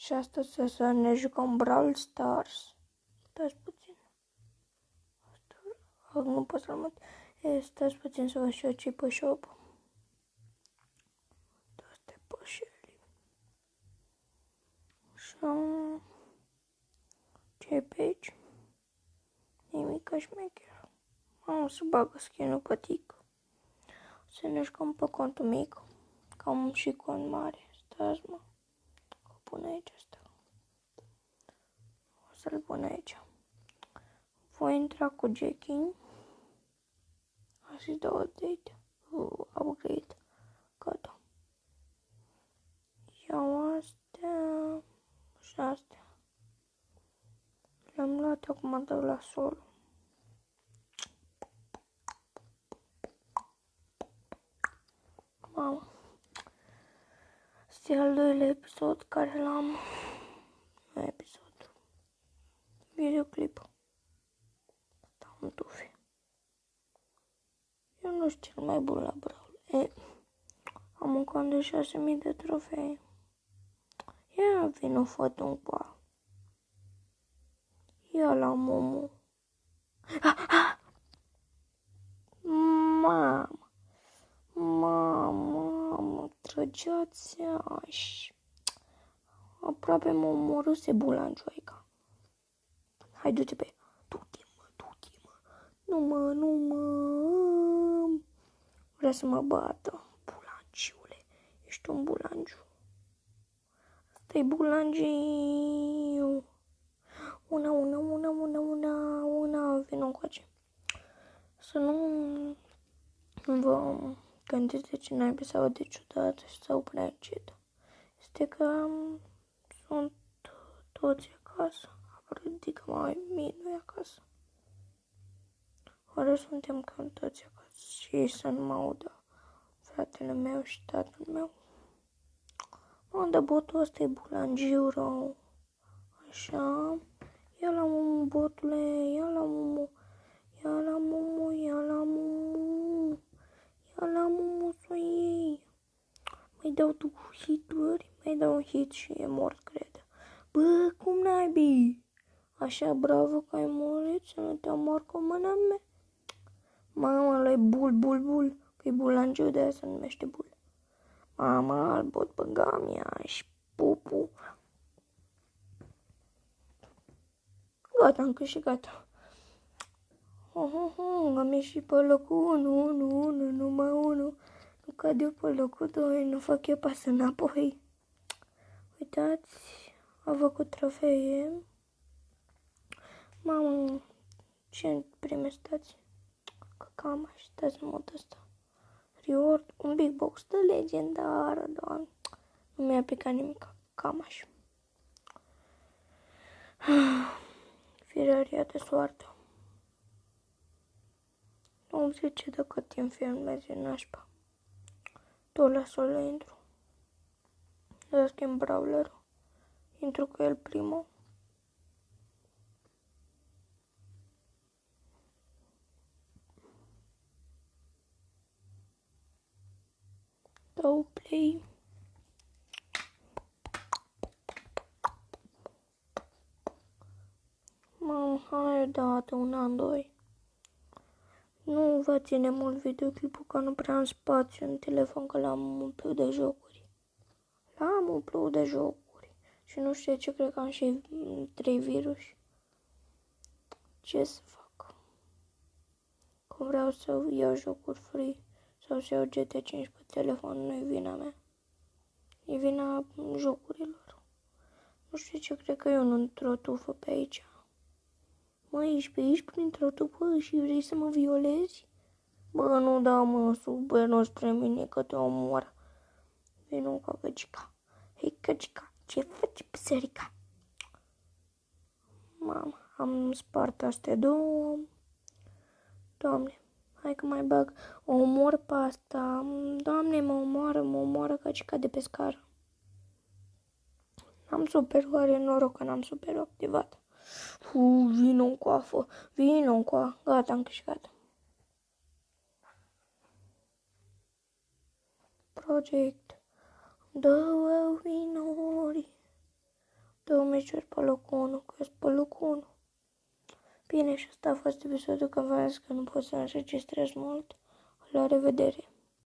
Și astăzi o să ne jucăm Brawl Stars. Stați puțin. Nu pot să-l mut. Stați puțin să vă și eu ce pe shop. Toate pășeli. Așa. Ce pe aici? Nimica șmecher. Am să bagă skin-ul pe tic. Să ne jucăm pe contul mic. Că am și cont mare. Stați mă. O pun aici asta. O să-l pun aici. Voi intra cu Jackie. Așa dau update. Upgrade. Gata. Iau astea. Și astea. Le-am luat acum dau la sol. Mamă. Este al doilea episod care l-am. Nu episod. Videoclip. Stau în tufe. Eu nu știu cel mai bun la Brawl. Am un cont de 6.000 de trofei. Ia vino fătă un pa. Ia la Momo. Mamă, trăgeați aș. Aproape mă omorâse bulanjoica. Hai, du-te pe ea. Du-te, mă. Nu. Vrea să mă bată. Bulangiule, ești un bulangiu. Asta-i bulangiu. Una, vină încoace. Să nu vă gândiți de ce n-ai sau de ciudată sau prea încet. Este că sunt toți acasă. Adică mai mine acasă. Oare suntem cam toți acasă și să nu mă audă fratele meu și tatăl meu. Mă, dar botul ăsta e bulangiu rău. Așa. Ia la Momo, botule, ia la Momo să iei. Mai dau tu hituri, mai dau un hit și e mort, cred. Bă, cum naibii? Așa bravo că ai murit, să nu te omor cu mâna mea. Mama, ăla e bul, că e bulangiu, de aia se numește bul. Mama, îl bot pe gamia și pupu. Gata, am câștigat. Am ieșit pe locul 1, numai 1. Nu cad eu pe locul 2, nu fac eu pas înapoi. Uitați, a făcut trofee. Mamă, ce prime stați? Că cam așa, stați în mod ăsta. Reward, un big box de legendară, doamne. Nu mi-a picat nimic, cam așa. Fireria de soartă. 80 de cât timp filmezi nașpa. Tot la sol intru. Să schimb brawlerul. Intru cu el primul. Dau play. Mamă, hai odată, un an, doi. Nu va ține mult videoclipul, că nu prea am spațiu în telefon, că l-am umplut de jocuri. Și nu știu ce, cred că am și 3 virus. Ce să fac? Că vreau să iau jocuri free sau să iau GT5 pe telefon, nu-i vina mea. E vina jocurilor. Nu știu ce, cred că eu nu într-o tufă pe aici. Mă, ești pe aici printr-o tufă și vrei să mă violezi? Bă, nu da, mă, super spre mine că te omor. Vino ca căcica. Hei, căcica, ce faci, păsărica? Mamă, am spart astea două. Doamne, hai că mai bag. O omor pe asta. Doamne, mă omoară căcica de pe scară. N-am super, oare noroc că n-am super activat. Vino în coafă, gata, am câștigat. Project 2 minori. 2 meciuri pe locul 1, că sunt pe locul 1. Bine, și asta a fost episodul, că v-am zis că nu pot să înregistrez mult. La revedere!